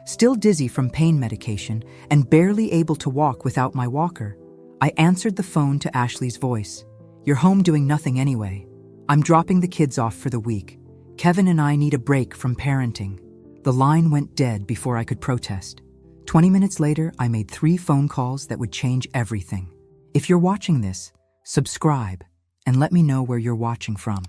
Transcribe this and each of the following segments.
Still dizzy from pain medication and barely able to walk without my walker, I answered the phone to Ashley's voice. "You're home doing nothing anyway. I'm dropping the kids off for the week. Kevin and I need a break from parenting." The line went dead before I could protest. 20 minutes later, I made 3 phone calls that would change everything. If you're watching this, subscribe and let me know where you're watching from.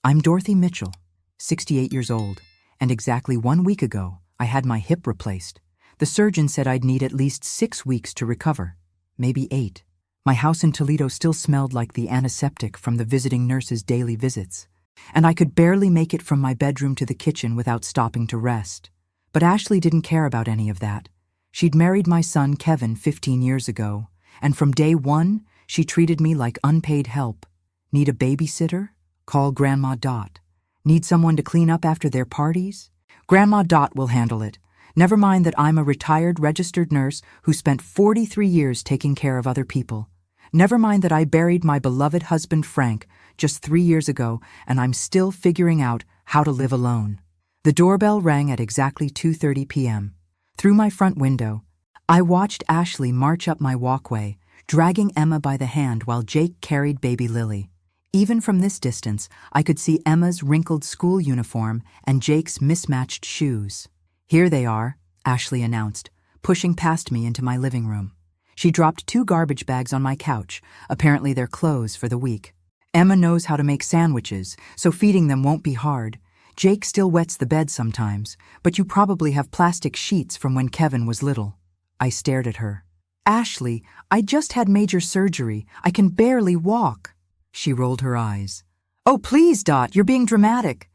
I'm Dorothy Mitchell, 68 years old, and exactly 1 week ago, I had my hip replaced. The surgeon said I'd need at least 6 weeks to recover, maybe 8. My house in Toledo still smelled like the antiseptic from the visiting nurse's daily visits, and I could barely make it from my bedroom to the kitchen without stopping to rest. But Ashley didn't care about any of that. She'd married my son Kevin 15 years ago, and from day one, she treated me like unpaid help. Need a babysitter? Call Grandma Dot. Need someone to clean up after their parties? Grandma Dot will handle it. Never mind that I'm a retired registered nurse who spent 43 years taking care of other people. Never mind that I buried my beloved husband Frank just 3 years ago and I'm still figuring out how to live alone. The doorbell rang at exactly 2:30 p.m. Through my front window, I watched Ashley march up my walkway, dragging Emma by the hand while Jake carried baby Lily. Even from this distance, I could see Emma's wrinkled school uniform and Jake's mismatched shoes. "Here they are," Ashley announced, pushing past me into my living room. She dropped 2 garbage bags on my couch, apparently their clothes for the week. "Emma knows how to make sandwiches, so feeding them won't be hard. Jake still wets the bed sometimes, but you probably have plastic sheets from when Kevin was little." I stared at her. "Ashley, I just had major surgery. I can barely walk." She rolled her eyes. "Oh, please, Dot, you're being dramatic."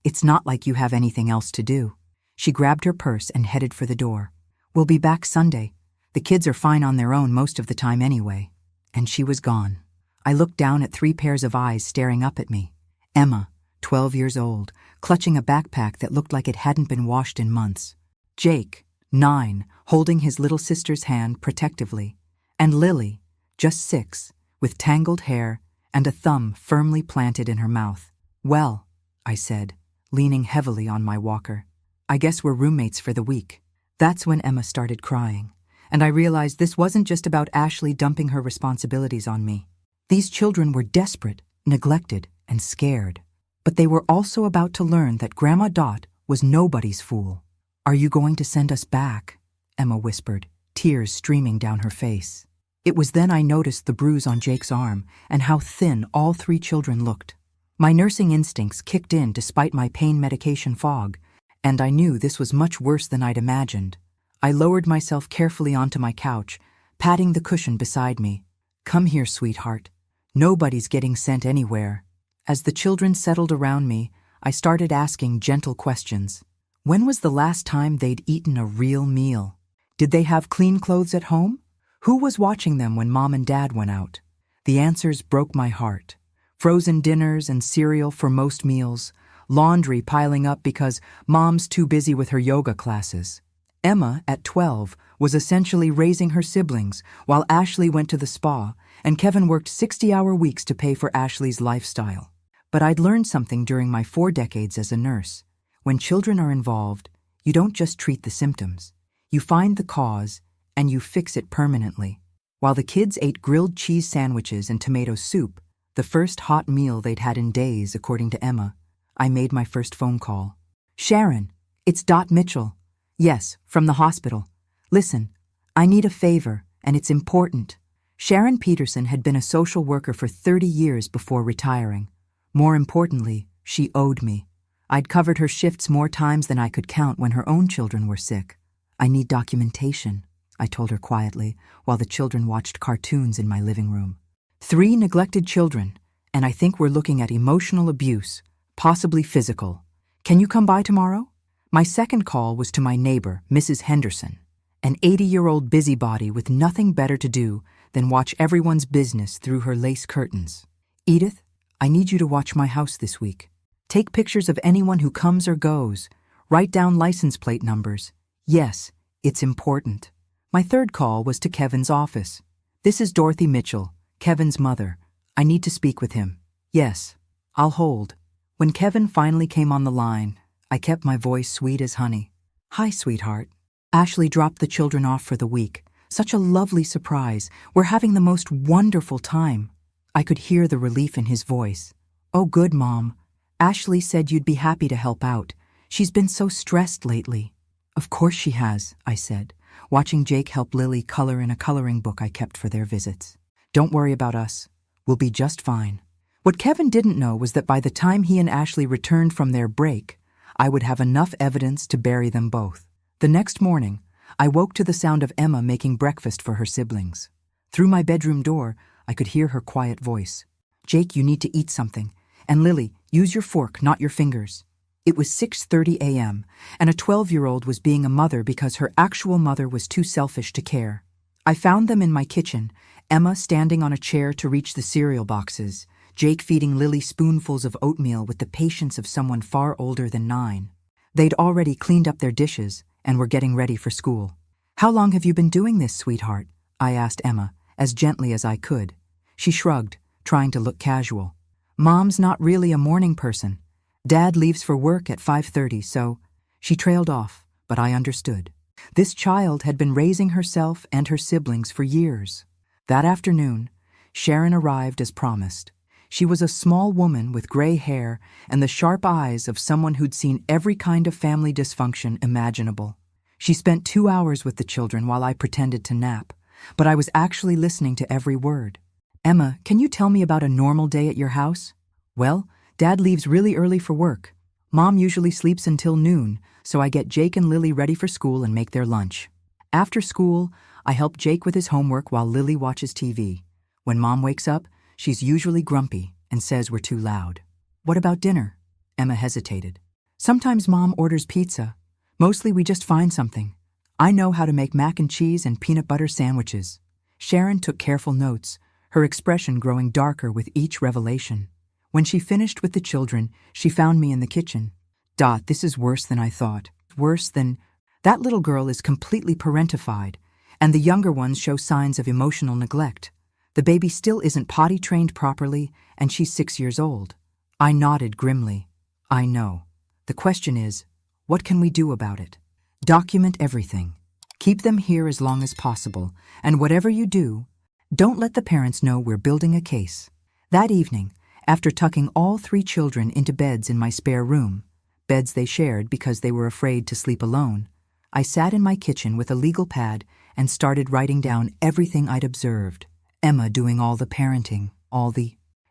It's not like you have anything else to do." She grabbed her purse and headed for the door. "We'll be back Sunday. The kids are fine on their own most of the time anyway." And she was gone. I looked down at 3 pairs of eyes staring up at me. Emma, 12 years old, clutching a backpack that looked like it hadn't been washed in months. Jake, 9, holding his little sister's hand protectively. And Lily, just 6, with tangled hair and a thumb firmly planted in her mouth. "Well," I said, leaning heavily on my walker, "I guess we're roommates for the week." That's when Emma started crying, and I realized this wasn't just about Ashley dumping her responsibilities on me. These children were desperate, neglected, and scared. But they were also about to learn that Grandma Dot was nobody's fool. "Are you going to send us back?" Emma whispered, tears streaming down her face. It was then I noticed the bruise on Jake's arm and how thin all 3 children looked. My nursing instincts kicked in despite my pain medication fog, and I knew this was much worse than I'd imagined. I lowered myself carefully onto my couch, patting the cushion beside me. "Come here, sweetheart. Nobody's getting sent anywhere." As the children settled around me, I started asking gentle questions. When was the last time they'd eaten a real meal? Did they have clean clothes at home? Who was watching them when Mom and Dad went out? The answers broke my heart. Frozen dinners and cereal for most meals, laundry piling up because Mom's too busy with her yoga classes. Emma, at 12, was essentially raising her siblings while Ashley went to the spa, and Kevin worked 60-hour weeks to pay for Ashley's lifestyle. But I'd learned something during my 4 decades as a nurse. When children are involved, you don't just treat the symptoms. You find the cause, and you fix it permanently. While the kids ate grilled cheese sandwiches and tomato soup, the first hot meal they'd had in days, according to Emma, I made my first phone call. "Sharon, it's Dot Mitchell." "Yes, from the hospital. Listen, I need a favor, and it's important." Sharon Peterson had been a social worker for 30 years before retiring. More importantly, she owed me. I'd covered her shifts more times than I could count when her own children were sick. "I need documentation," I told her quietly, while the children watched cartoons in my living room. 3 neglected children, and I think we're looking at emotional abuse, possibly physical. "Can you come by tomorrow?" My second call was to my neighbor, Mrs. Henderson, an 80-year-old busybody with nothing better to do than watch everyone's business through her lace curtains. "Edith, I need you to watch my house this week. Take pictures of anyone who comes or goes. Write down license plate numbers. Yes, it's important." My third call was to Kevin's office. "This is Dorothy Mitchell, Kevin's mother. I need to speak with him." "Yes, I'll hold." When Kevin finally came on the line, I kept my voice sweet as honey. Hi, sweetheart. Ashley dropped the children off for the week. Such a lovely surprise. We're having the most wonderful time. I could hear the relief in his voice. Oh, good, Mom. Ashley said you'd be happy to help out. She's been so stressed lately. Of course she has, I said, watching Jake help Lily color in a coloring book I kept for their visits. Don't worry about us. We'll be just fine. What Kevin didn't know was that by the time he and Ashley returned from their break, I would have enough evidence to bury them both. The next morning, I woke to the sound of Emma making breakfast for her siblings. Through my bedroom door, I could hear her quiet voice. Jake, you need to eat something. And Lily, use your fork, not your fingers. It was 6:30 a.m., and a 12-year-old was being a mother because her actual mother was too selfish to care. I found them in my kitchen, Emma standing on a chair to reach the cereal boxes, Jake feeding Lily spoonfuls of oatmeal with the patience of someone far older than 9. They'd already cleaned up their dishes and were getting ready for school. How long have you been doing this, sweetheart? I asked Emma, as gently as I could. She shrugged, trying to look casual. Mom's not really a morning person. Dad leaves for work at 5:30, so... She trailed off, but I understood. This child had been raising herself and her siblings for years. That afternoon, Sharon arrived as promised. She was a small woman with gray hair and the sharp eyes of someone who'd seen every kind of family dysfunction imaginable. She spent 2 hours with the children while I pretended to nap, but I was actually listening to every word. Emma, can you tell me about a normal day at your house? Well, Dad leaves really early for work. Mom usually sleeps until noon, so I get Jake and Lily ready for school and make their lunch. After school, I help Jake with his homework while Lily watches TV. When Mom wakes up, she's usually grumpy and says we're too loud. What about dinner? Emma hesitated. Sometimes Mom orders pizza. Mostly we just find something. I know how to make mac and cheese and peanut butter sandwiches. Sharon took careful notes, her expression growing darker with each revelation. When she finished with the children, she found me in the kitchen. Dot, this is worse than I thought. Worse than... That little girl is completely parentified, and the younger ones show signs of emotional neglect. The baby still isn't potty trained properly, and she's 6 years old. I nodded grimly. I know. The question is, what can we do about it? Document everything. Keep them here as long as possible, and whatever you do, don't let the parents know we're building a case. That evening, after tucking all 3 children into beds in my spare room, beds they shared because they were afraid to sleep alone, I sat in my kitchen with a legal pad and started writing down everything I'd observed. Emma doing all the parenting,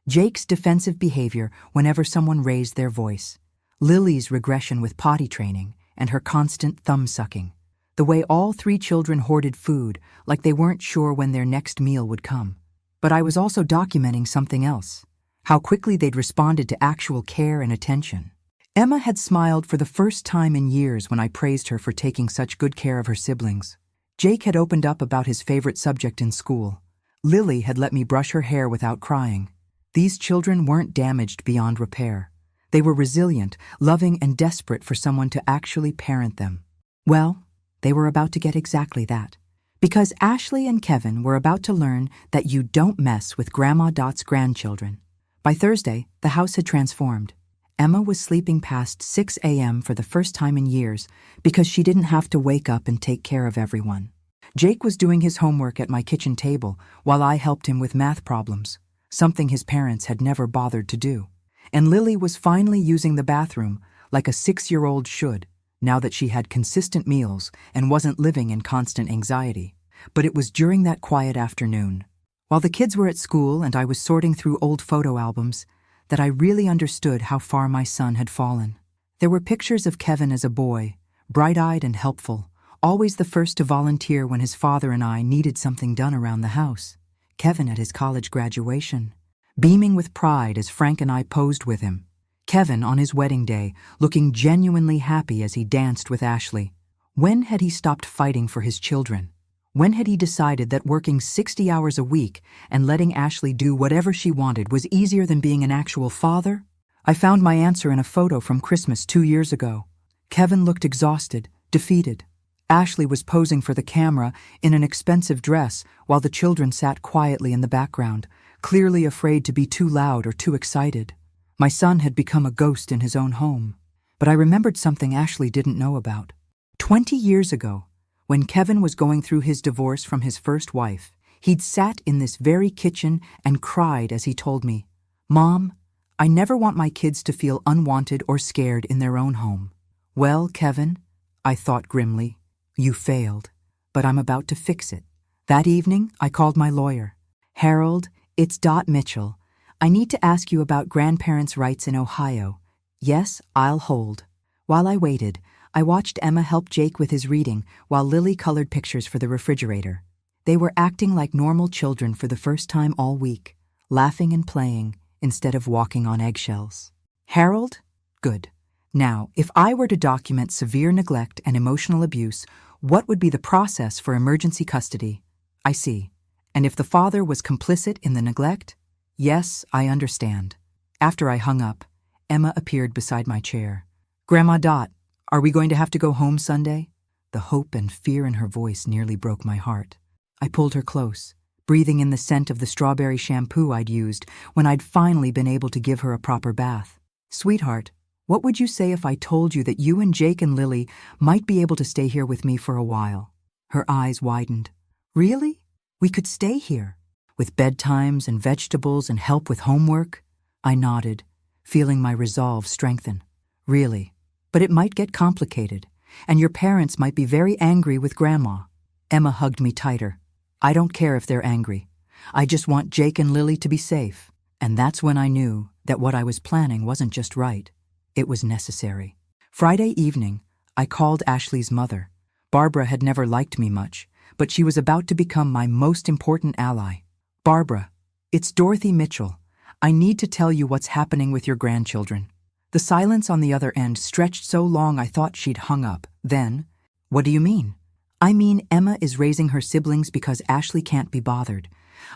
Jake's defensive behavior whenever someone raised their voice, Lily's regression with potty training and her constant thumb-sucking, the way all 3 children hoarded food like they weren't sure when their next meal would come. But I was also documenting something else, how quickly they'd responded to actual care and attention. Emma had smiled for the first time in years when I praised her for taking such good care of her siblings. Jake had opened up about his favorite subject in school. Lily had let me brush her hair without crying. These children weren't damaged beyond repair. They were resilient, loving, and desperate for someone to actually parent them. Well, they were about to get exactly that. Because Ashley and Kevin were about to learn that you don't mess with Grandma Dot's grandchildren. By Thursday, the house had transformed. Emma was sleeping past 6 a.m. for the first time in years because she didn't have to wake up and take care of everyone. Jake was doing his homework at my kitchen table while I helped him with math problems, something his parents had never bothered to do. And Lily was finally using the bathroom like a 6-year-old should, now that she had consistent meals and wasn't living in constant anxiety. But it was during that quiet afternoon, while the kids were at school and I was sorting through old photo albums, that I really understood how far my son had fallen. There were pictures of Kevin as a boy, bright-eyed and helpful, always the first to volunteer when his father and I needed something done around the house. Kevin at his college graduation, beaming with pride as Frank and I posed with him. Kevin on his wedding day, looking genuinely happy as he danced with Ashley. When had he stopped fighting for his children? When had he decided that working 60 hours a week and letting Ashley do whatever she wanted was easier than being an actual father? I found my answer in a photo from Christmas 2 years ago. Kevin looked exhausted, defeated. Ashley was posing for the camera in an expensive dress while the children sat quietly in the background, clearly afraid to be too loud or too excited. My son had become a ghost in his own home. But I remembered something Ashley didn't know about. 20 years ago, when Kevin was going through his divorce from his first wife, he'd sat in this very kitchen and cried as he told me, "Mom, I never want my kids to feel unwanted or scared in their own home." Well, Kevin, I thought grimly, you failed, but I'm about to fix it. That evening, I called my lawyer. "Harold, it's Dot Mitchell. I need to ask you about grandparents' rights in Ohio." "Yes, I'll hold." While I waited, I watched Emma help Jake with his reading while Lily colored pictures for the refrigerator. They were acting like normal children for the first time all week, laughing and playing instead of walking on eggshells. "Harold? Good. Now, if I were to document severe neglect and emotional abuse, what would be the process for emergency custody?" "I see. And if the father was complicit in the neglect?" "Yes, I understand." After I hung up, Emma appeared beside my chair. "Grandma Dot, are we going to have to go home Sunday?" The hope and fear in her voice nearly broke my heart. I pulled her close, breathing in the scent of the strawberry shampoo I'd used when I'd finally been able to give her a proper bath. "Sweetheart, what would you say if I told you that you and Jake and Lily might be able to stay here with me for a while?" Her eyes widened. "Really? We could stay here? With bedtimes and vegetables and help with homework?" I nodded, feeling my resolve strengthen. "Really. But it might get complicated, and your parents might be very angry with Grandma." Emma hugged me tighter. "I don't care if they're angry. I just want Jake and Lily to be safe." And that's when I knew that what I was planning wasn't just right. It was necessary. Friday evening, I called Ashley's mother. Barbara had never liked me much, but she was about to become my most important ally. "Barbara, it's Dorothy Mitchell. I need to tell you what's happening with your grandchildren." The silence on the other end stretched so long I thought she'd hung up. Then, "What do you mean?" "I mean Emma is raising her siblings because Ashley can't be bothered.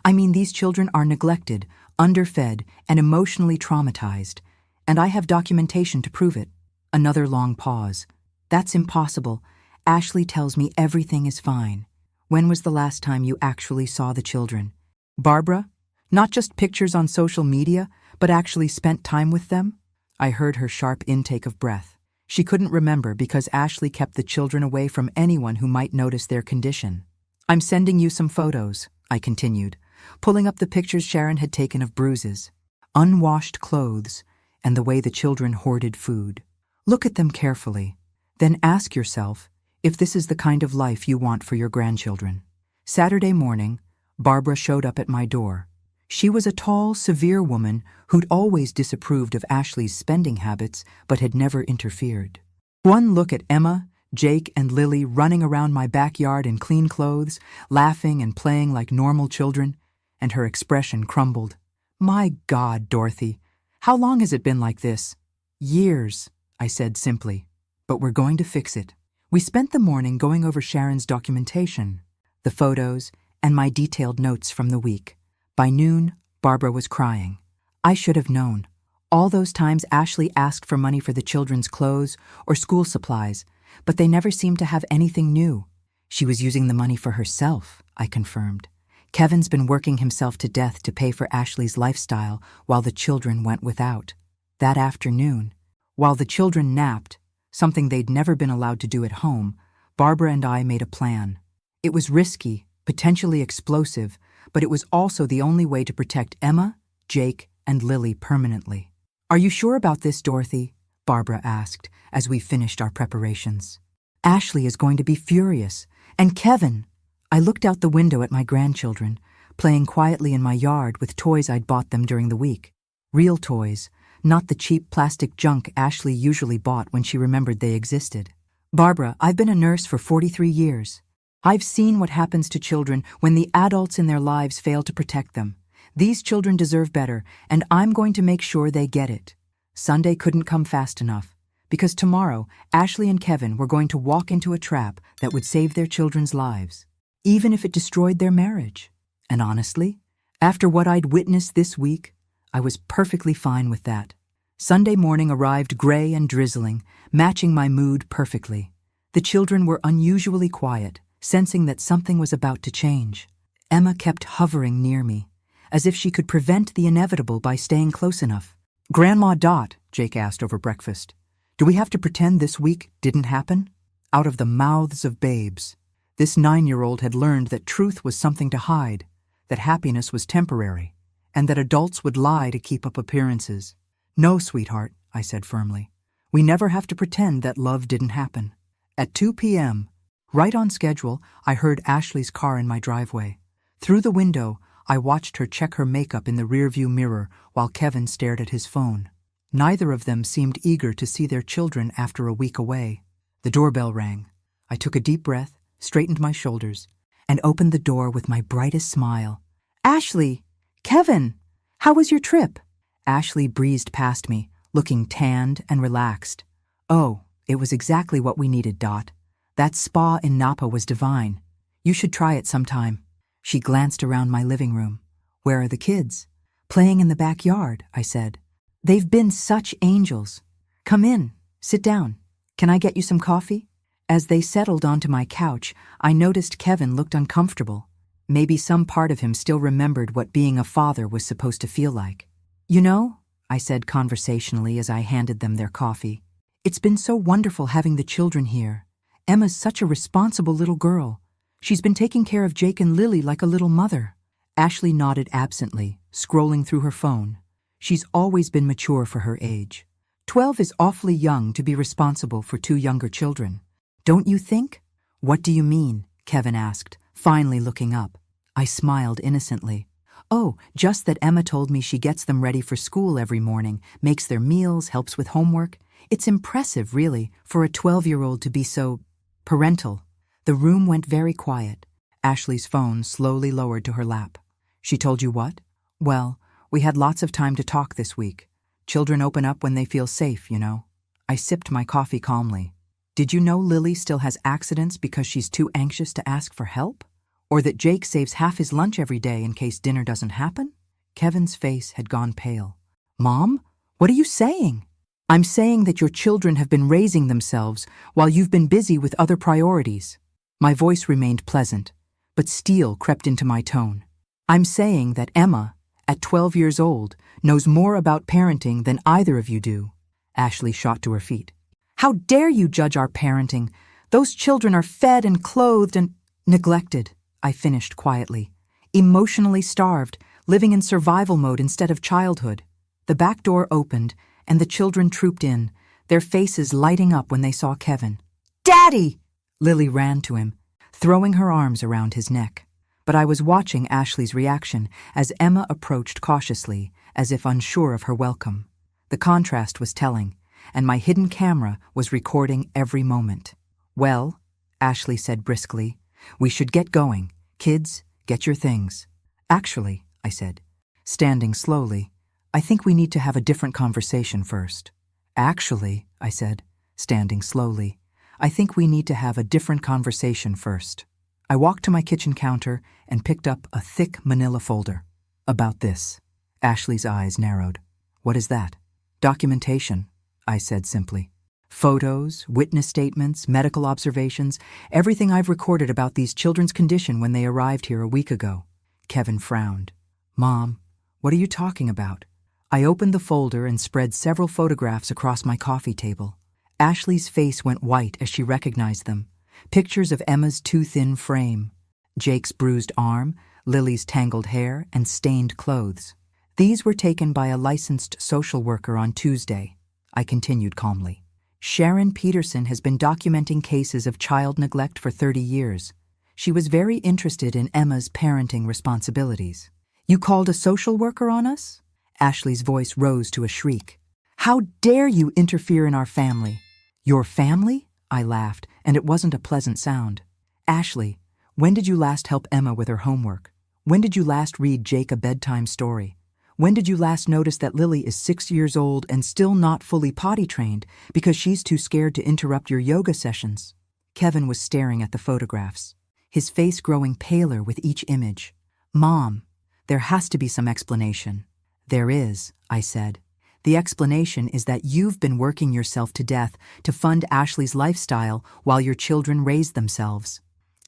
I mean these children are neglected, underfed, and emotionally traumatized. And I have documentation to prove it." Another long pause. "That's impossible. Ashley tells me everything is fine." "When was the last time you actually saw the children?" "Barbara, not just pictures on social media, but actually spent time with them?" I heard her sharp intake of breath. She couldn't remember because Ashley kept the children away from anyone who might notice their condition. "I'm sending you some photos," I continued, pulling up the pictures Sharon had taken of bruises, unwashed clothes, and the way the children hoarded food. "Look at them carefully. Then ask yourself if this is the kind of life you want for your grandchildren." Saturday morning, Barbara showed up at my door. She was a tall, severe woman who'd always disapproved of Ashley's spending habits but had never interfered. One look at Emma, Jake, and Lily running around my backyard in clean clothes, laughing and playing like normal children, and her expression crumbled. "My God, Dorothy, how long has it been like this?" "Years," I said simply. "But we're going to fix it." We spent the morning going over Sharon's documentation, the photos, and my detailed notes from the week. By noon, Barbara was crying. I should have known. All those times Ashley asked for money for the children's clothes or school supplies, but they never seemed to have anything new. She was using the money for herself, I confirmed. Kevin's been working himself to death to pay for Ashley's lifestyle while the children went without. That afternoon, while the children napped, something they'd never been allowed to do at home, Barbara and I made a plan. It was risky, potentially explosive, but it was also the only way to protect Emma, Jake, and Lily permanently. "Are you sure about this, Dorothy?" Barbara asked as we finished our preparations. "Ashley is going to be furious. And Kevin!" I looked out the window at my grandchildren, playing quietly in my yard with toys I'd bought them during the week. Real toys, not the cheap plastic junk Ashley usually bought when she remembered they existed. "Barbara, I've been a nurse for 43 years. I've seen what happens to children when the adults in their lives fail to protect them. These children deserve better, and I'm going to make sure they get it." Sunday couldn't come fast enough, because tomorrow Ashley and Kevin were going to walk into a trap that would save their children's lives, even if it destroyed their marriage. And honestly, after what I'd witnessed this week, I was perfectly fine with that. Sunday morning arrived gray and drizzling, matching my mood perfectly. The children were unusually quiet, sensing that something was about to change. Emma kept hovering near me, as if she could prevent the inevitable by staying close enough. "Grandma Dot," Jake asked over breakfast, "do we have to pretend this week didn't happen?" out of the mouths of babes. This 9-year-old had learned that truth was something to hide, that happiness was temporary, and that adults would lie to keep up appearances. "No, sweetheart," I said firmly. "We never have to pretend that love didn't happen." At 2 p.m., right on schedule, I heard Ashley's car in my driveway. Through the window, I watched her check her makeup in the rearview mirror while Kevin stared at his phone. Neither of them seemed eager to see their children after a week away. The doorbell rang. I took a deep breath, straightened my shoulders, and opened the door with my brightest smile. "Ashley! Kevin! How was your trip?" Ashley breezed past me, looking tanned and relaxed. "Oh, it was exactly what we needed, Dot. That spa in Napa was divine. You should try it sometime." She glanced around my living room. "Where are the kids?" "Playing in the backyard," I said. "They've been such angels. Come in, sit down. Can I get you some coffee?" As they settled onto my couch, I noticed Kevin looked uncomfortable. Maybe some part of him still remembered what being a father was supposed to feel like. "You know," I said conversationally as I handed them their coffee, "it's been so wonderful having the children here. Emma's such a responsible little girl. She's been taking care of Jake and Lily like a little mother." Ashley nodded absently, scrolling through her phone. She's always been mature for her age. 12 is awfully young to be responsible for 2 younger children. Don't you think? "What do you mean?" Kevin asked, finally looking up. I smiled innocently. "Oh, just that Emma told me she gets them ready for school every morning, makes their meals, helps with homework. It's impressive, really, for a 12-year-old to be so parental." The room went very quiet. Ashley's phone slowly lowered to her lap. "She told you what?" "Well, we had lots of time to talk this week. Children open up when they feel safe, you know." I sipped my coffee calmly. "Did you know Lily still has accidents because she's too anxious to ask for help? Or that Jake saves half his lunch every day in case dinner doesn't happen?" Kevin's face had gone pale. "Mom, what are you saying?" "I'm saying that your children have been raising themselves while you've been busy with other priorities." My voice remained pleasant, but steel crept into my tone. "I'm saying that Emma, at 12 years old, knows more about parenting than either of you do." Ashley shot to her feet. "How dare you judge our parenting? Those children are fed and clothed and neglected," I finished quietly. "Emotionally starved, living in survival mode instead of childhood." The back door opened, and the children trooped in, their faces lighting up when they saw Kevin. "Daddy!" Lily ran to him, throwing her arms around his neck. But I was watching Ashley's reaction as Emma approached cautiously, as if unsure of her welcome. The contrast was telling, and my hidden camera was recording every moment. "Well," Ashley said briskly, "we should get going. Kids, get your things." "Actually," I said, standing slowly, "I think we need to have a different conversation first." "Actually," I said, standing slowly, "I think we need to have a different conversation first." I walked to my kitchen counter and picked up a thick manila folder. "About this." Ashley's eyes narrowed. "What is that?" "Documentation," I said simply. "Photos, witness statements, medical observations, everything I've recorded about these children's condition when they arrived here a week ago." Kevin frowned. "Mom, what are you talking about?" I opened the folder and spread several photographs across my coffee table. Ashley's face went white as she recognized them. Pictures of Emma's too thin frame, Jake's bruised arm, Lily's tangled hair, and stained clothes. "These were taken by a licensed social worker on Tuesday," I continued calmly. "Sharon Peterson has been documenting cases of child neglect for 30 years. She was very interested in Emma's parenting responsibilities." "You called a social worker on us?" Ashley's voice rose to a shriek. "How dare you interfere in our family?" "Your family?" I laughed, and it wasn't a pleasant sound. "Ashley, when did you last help Emma with her homework? When did you last read Jake a bedtime story? When did you last notice that Lily is 6 years old and still not fully potty trained because she's too scared to interrupt your yoga sessions?" Kevin was staring at the photographs, his face growing paler with each image. "Mom, there has to be some explanation." "There is," I said. "The explanation is that you've been working yourself to death to fund Ashley's lifestyle while your children raised themselves."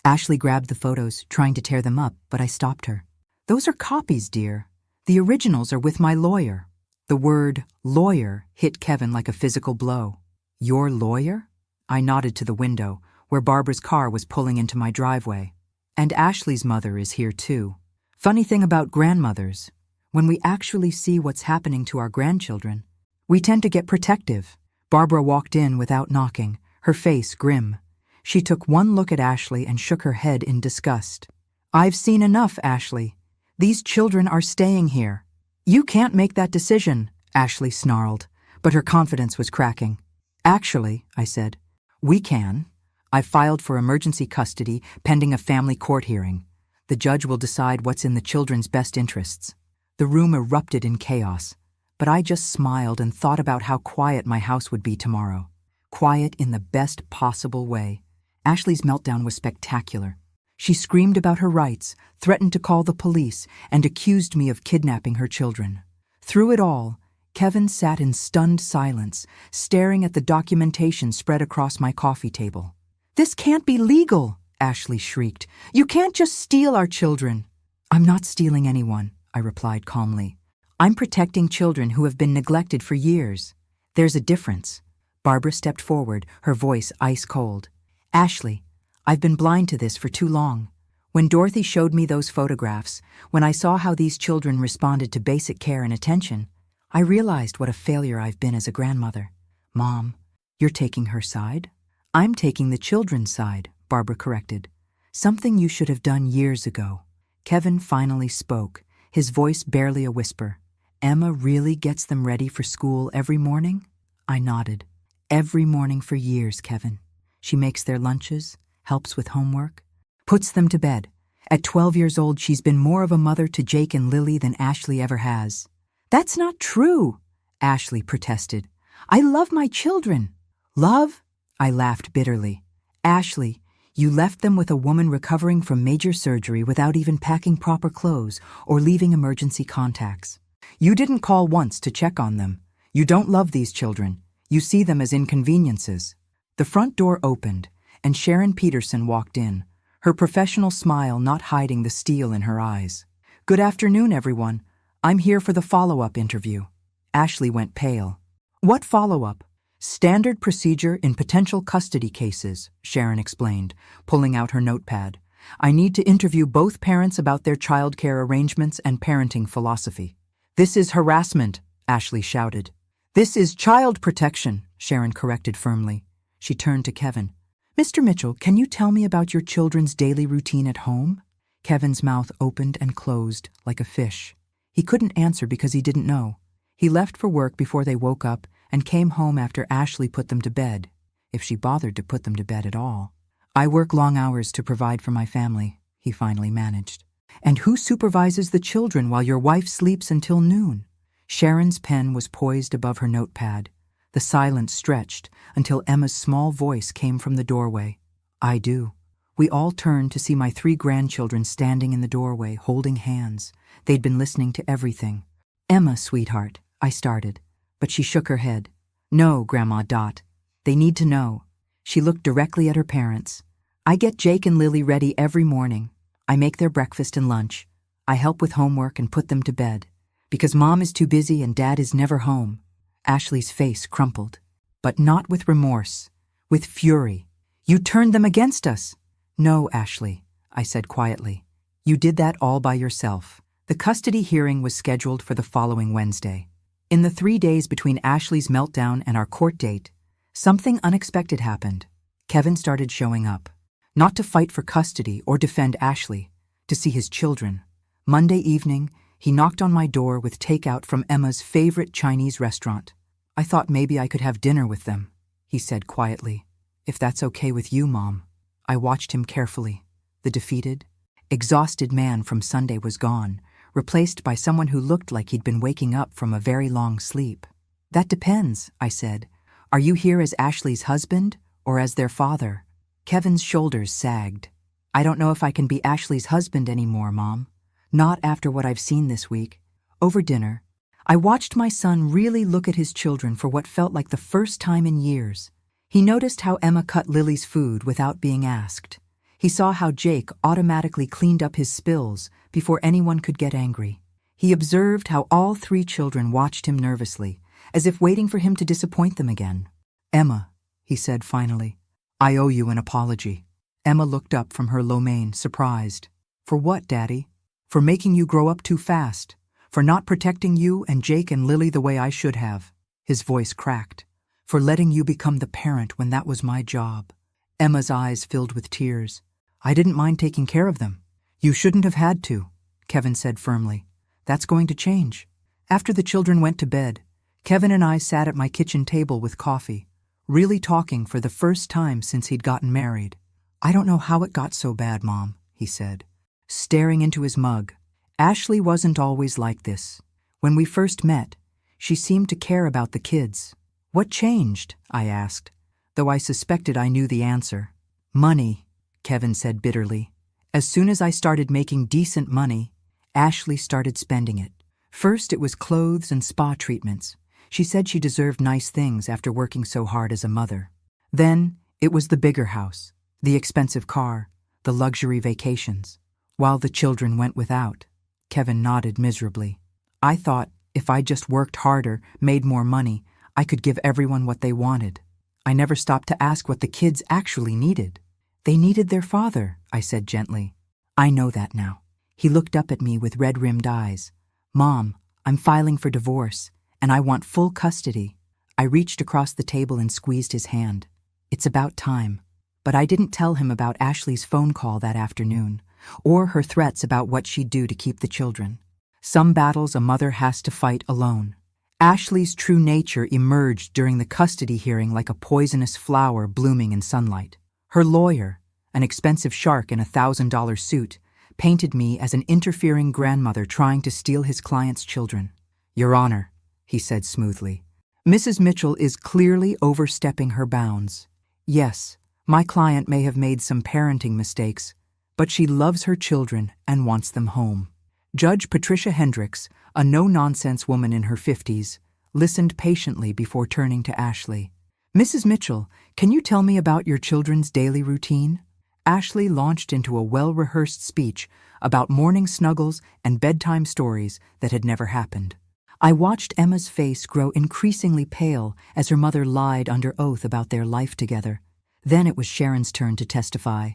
Ashley grabbed the photos, trying to tear them up, but I stopped her. "Those are copies, dear. The originals are with my lawyer." The word lawyer hit Kevin like a physical blow. "Your lawyer?" I nodded to the window, where Barbara's car was pulling into my driveway. And Ashley's mother is here too. Funny thing about grandmothers, when we actually see what's happening to our grandchildren, we tend to get protective. Barbara walked in without knocking, her face grim. She took one look at Ashley and shook her head in disgust. "I've seen enough, Ashley. These children are staying here." "You can't make that decision," Ashley snarled, but her confidence was cracking. "Actually," I said, "we can. I've filed for emergency custody pending a family court hearing. The judge will decide what's in the children's best interests." The room erupted in chaos, but I just smiled and thought about how quiet my house would be tomorrow. Quiet in the best possible way. Ashley's meltdown was spectacular. She screamed about her rights, threatened to call the police, and accused me of kidnapping her children. Through it all, Kevin sat in stunned silence, staring at the documentation spread across my coffee table. "This can't be legal," Ashley shrieked. "You can't just steal our children." "I'm not stealing anyone," I replied calmly. "I'm protecting children who have been neglected for years. There's a difference." Barbara stepped forward, her voice ice cold. "Ashley, I've been blind to this for too long. When Dorothy showed me those photographs, when I saw how these children responded to basic care and attention, I realized what a failure I've been as a grandmother." "Mom, you're taking her side?" "I'm taking the children's side," Barbara corrected. "Something you should have done years ago." Kevin finally spoke, his voice barely a whisper. "Emma really gets them ready for school every morning?" I nodded. "Every morning for years, Kevin. She makes their lunches, helps with homework, puts them to bed. At 12 years old, she's been more of a mother to Jake and Lily than Ashley ever has." "That's not true," Ashley protested. "I love my children." "Love?" I laughed bitterly. "Ashley, you left them with a woman recovering from major surgery without even packing proper clothes or leaving emergency contacts. You didn't call once to check on them. You don't love these children. You see them as inconveniences." The front door opened, and Sharon Peterson walked in, her professional smile not hiding the steel in her eyes. "Good afternoon, everyone. I'm here for the follow-up interview." Ashley went pale. "What follow-up?" "Standard procedure in potential custody cases," Sharon explained, pulling out her notepad. "I need to interview both parents about their childcare arrangements and parenting philosophy." "This is harassment," Ashley shouted. "This is child protection," Sharon corrected firmly. She turned to Kevin. "Mr. Mitchell, can you tell me about your children's daily routine at home?" Kevin's mouth opened and closed like a fish. He couldn't answer because he didn't know. He left for work before they woke up and came home after Ashley put them to bed, if she bothered to put them to bed at all. "I work long hours to provide for my family," he finally managed. "And who supervises the children while your wife sleeps until noon?" Sharon's pen was poised above her notepad. The silence stretched until Emma's small voice came from the doorway. "I do." We all turned to see my 3 grandchildren standing in the doorway, holding hands. They'd been listening to everything. "Emma, sweetheart," I started, but she shook her head. "No, Grandma Dot. They need to know." She looked directly at her parents. "I get Jake and Lily ready every morning. I make their breakfast and lunch. I help with homework and put them to bed. Because Mom is too busy and Dad is never home." Ashley's face crumpled, but not with remorse, with fury. "You turned them against us." "No, Ashley," I said quietly. "You did that all by yourself." The custody hearing was scheduled for the following Wednesday. In the 3 days between Ashley's meltdown and our court date, something unexpected happened. Kevin started showing up, not to fight for custody or defend Ashley, to see his children. Monday evening, he knocked on my door with takeout from Emma's favorite Chinese restaurant. "I thought maybe I could have dinner with them," he said quietly. "If that's okay with you, Mom." I watched him carefully. The defeated, exhausted man from Sunday was gone, replaced by someone who looked like he'd been waking up from a very long sleep. "That depends," I said. "Are you here as Ashley's husband or as their father?" Kevin's shoulders sagged. "I don't know if I can be Ashley's husband anymore, Mom. Not after what I've seen this week." Over dinner, I watched my son really look at his children for what felt like the first time in years. He noticed how Emma cut Lily's food without being asked. He saw how Jake automatically cleaned up his spills before anyone could get angry. He observed how all 3 children watched him nervously, as if waiting for him to disappoint them again. "Emma," he said finally, I owe you an apology. Emma looked up from her lo mein, surprised. For what, Daddy? For making you grow up too fast. For not protecting you and Jake and Lily the way I should have. His voice cracked. For letting you become the parent when that was my job. Emma's eyes filled with tears. I didn't mind taking care of them. You shouldn't have had to, Kevin said firmly. That's going to change. After the children went to bed, Kevin and I sat at my kitchen table with coffee, really talking for the first time since he'd gotten married. I don't know how it got so bad, Mom, he said, staring into his mug. Ashley wasn't always like this. When we first met, she seemed to care about the kids. What changed? I asked, though I suspected I knew the answer. Money, Kevin said bitterly. As soon as I started making decent money, Ashley started spending it. First it was clothes and spa treatments. She said she deserved nice things after working so hard as a mother. Then it was the bigger house, the expensive car, the luxury vacations. While the children went without, Kevin nodded miserably. I thought if I just worked harder, made more money, I could give everyone what they wanted. I never stopped to ask what the kids actually needed. They needed their father, I said gently. I know that now. He looked up at me with red-rimmed eyes. Mom, I'm filing for divorce, and I want full custody. I reached across the table and squeezed his hand. It's about time. But I didn't tell him about Ashley's phone call that afternoon, or her threats about what she'd do to keep the children. Some battles a mother has to fight alone. Ashley's true nature emerged during the custody hearing like a poisonous flower blooming in sunlight. Her lawyer, an expensive shark in a $1,000 suit, painted me as an interfering grandmother trying to steal his client's children. Your Honor, he said smoothly, Mrs. Mitchell is clearly overstepping her bounds. Yes, my client may have made some parenting mistakes, but she loves her children and wants them home. Judge Patricia Hendricks, a no-nonsense woman in her 50s, listened patiently before turning to Ashley. Mrs. Mitchell, can you tell me about your children's daily routine? Ashley launched into a well-rehearsed speech about morning snuggles and bedtime stories that had never happened. I watched Emma's face grow increasingly pale as her mother lied under oath about their life together. Then it was Sharon's turn to testify.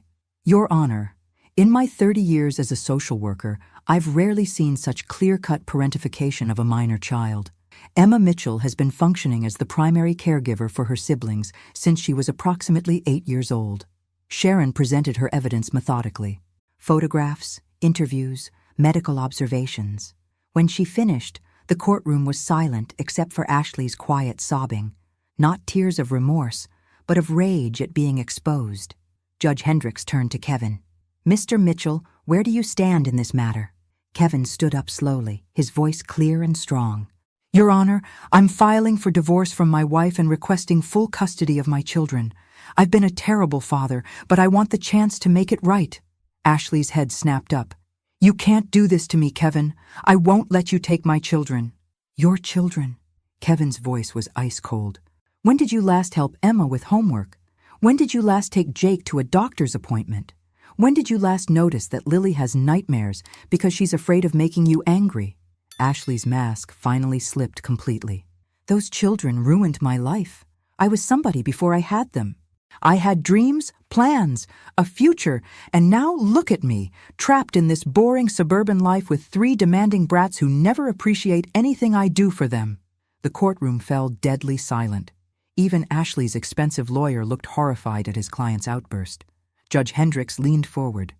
Your Honor, in my 30 years as a social worker, I've rarely seen such clear-cut parentification of a minor child. Emma Mitchell has been functioning as the primary caregiver for her siblings since she was approximately 8 years old. Sharon presented her evidence methodically. Photographs, interviews, medical observations. When she finished, the courtroom was silent except for Ashley's quiet sobbing. Not tears of remorse, but of rage at being exposed. Judge Hendricks turned to Kevin. Mr. Mitchell, where do you stand in this matter? Kevin stood up slowly, his voice clear and strong. Your Honor, I'm filing for divorce from my wife and requesting full custody of my children. I've been a terrible father, but I want the chance to make it right. Ashley's head snapped up. You can't do this to me, Kevin. I won't let you take my children. Your children? Kevin's voice was ice cold. When did you last help Emma with homework? When did you last take Jake to a doctor's appointment? When did you last notice that Lily has nightmares because she's afraid of making you angry? Ashley's mask finally slipped completely. Those children ruined my life. I was somebody before I had them. I had dreams, plans, a future, and now look at me, trapped in this boring suburban life with 3 demanding brats who never appreciate anything I do for them. The courtroom fell deadly silent. Even Ashley's expensive lawyer looked horrified at his client's outburst. Judge Hendricks leaned forward.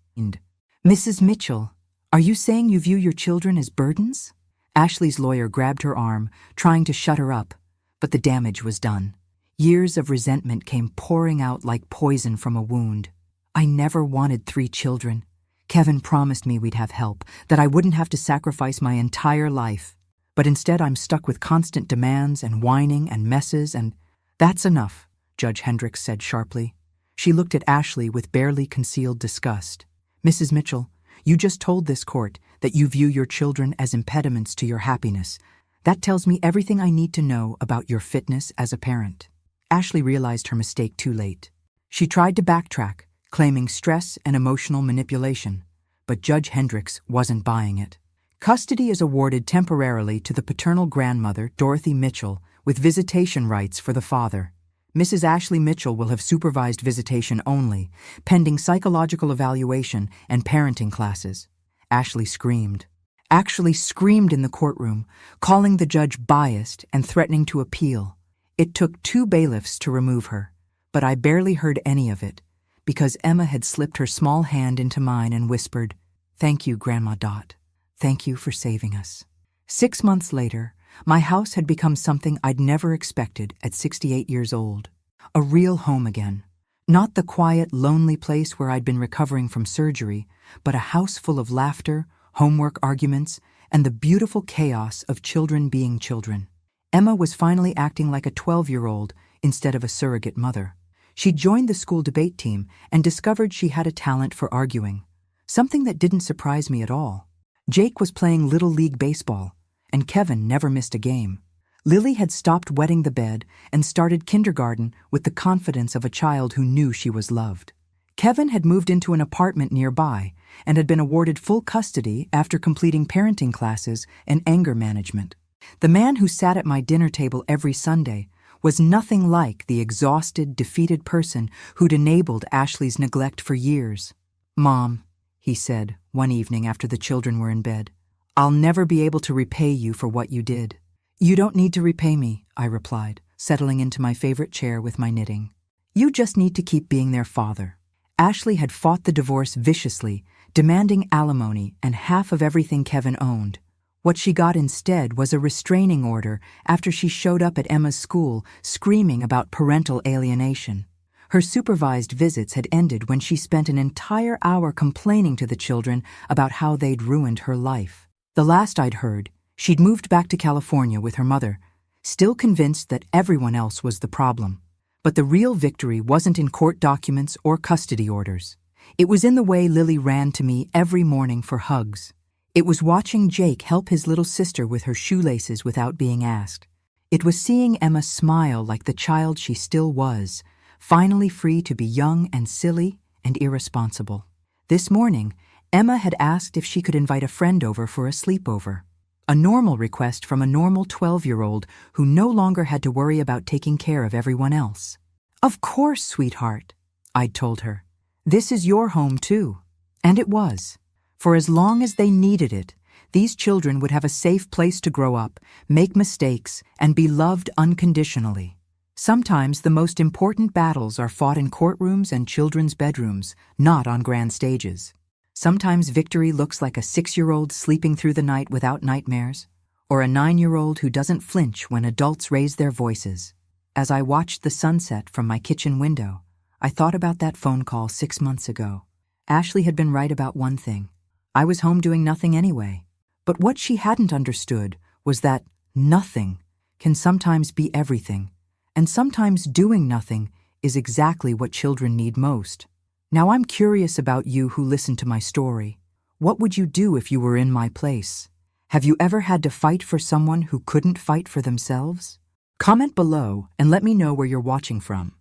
Mrs. Mitchell, are you saying you view your children as burdens? Ashley's lawyer grabbed her arm, trying to shut her up, but the damage was done. Years of resentment came pouring out like poison from a wound. I never wanted 3 children. Kevin promised me we'd have help, that I wouldn't have to sacrifice my entire life. But instead I'm stuck with constant demands and whining and messes and... That's enough, Judge Hendricks said sharply. She looked at Ashley with barely concealed disgust. Mrs. Mitchell, you just told this court that you view your children as impediments to your happiness. That tells me everything I need to know about your fitness as a parent. Ashley realized her mistake too late. She tried to backtrack, claiming stress and emotional manipulation, but Judge Hendricks wasn't buying it. Custody is awarded temporarily to the paternal grandmother, Dorothy Mitchell, with visitation rights for the father. Mrs. Ashley Mitchell will have supervised visitation only, pending psychological evaluation and parenting classes. Ashley screamed. Actually screamed in the courtroom, calling the judge biased and threatening to appeal. It took 2 bailiffs to remove her, but I barely heard any of it, because Emma had slipped her small hand into mine and whispered, "Thank you, Grandma Dot. Thank you for saving us." 6 months later, my house had become something I'd never expected at 68 years old. A real home again. Not the quiet, lonely place where I'd been recovering from surgery, but a house full of laughter, homework arguments, and the beautiful chaos of children being children. Emma was finally acting like a 12-year-old instead of a surrogate mother. She joined the school debate team and discovered she had a talent for arguing, something that didn't surprise me at all. Jake was playing Little League baseball, and Kevin never missed a game. Lily had stopped wetting the bed and started kindergarten with the confidence of a child who knew she was loved. Kevin had moved into an apartment nearby and had been awarded full custody after completing parenting classes and anger management. The man who sat at my dinner table every Sunday was nothing like the exhausted, defeated person who'd enabled Ashley's neglect for years. "Mom," he said one evening after the children were in bed, "I'll never be able to repay you for what you did." "You don't need to repay me," I replied, settling into my favorite chair with my knitting. "You just need to keep being their father." Ashley had fought the divorce viciously, demanding alimony and half of everything Kevin owned. What she got instead was a restraining order after she showed up at Emma's school screaming about parental alienation. Her supervised visits had ended when she spent an entire hour complaining to the children about how they'd ruined her life. The last I'd heard, she'd moved back to California with her mother, still convinced that everyone else was the problem. But the real victory wasn't in court documents or custody orders. It was in the way Lily ran to me every morning for hugs. It was watching Jake help his little sister with her shoelaces without being asked. It was seeing Emma smile like the child she still was, finally free to be young and silly and irresponsible. This morning, Emma had asked if she could invite a friend over for a sleepover. A normal request from a normal 12-year-old who no longer had to worry about taking care of everyone else. "Of course, sweetheart," I'd told her. "This is your home too." And it was. For as long as they needed it, these children would have a safe place to grow up, make mistakes, and be loved unconditionally. Sometimes the most important battles are fought in courtrooms and children's bedrooms, not on grand stages. Sometimes victory looks like a 6-year-old sleeping through the night without nightmares, or a 9-year-old who doesn't flinch when adults raise their voices. As I watched the sunset from my kitchen window, I thought about that phone call 6 months ago. Ashley had been right about one thing. I was home doing nothing anyway. But what she hadn't understood was that nothing can sometimes be everything, and sometimes doing nothing is exactly what children need most. Now I'm curious about you who listened to my story. What would you do if you were in my place? Have you ever had to fight for someone who couldn't fight for themselves? Comment below and let me know where you're watching from.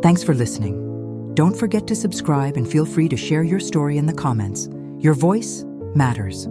Thanks for listening. Don't forget to subscribe and feel free to share your story in the comments. Your voice matters.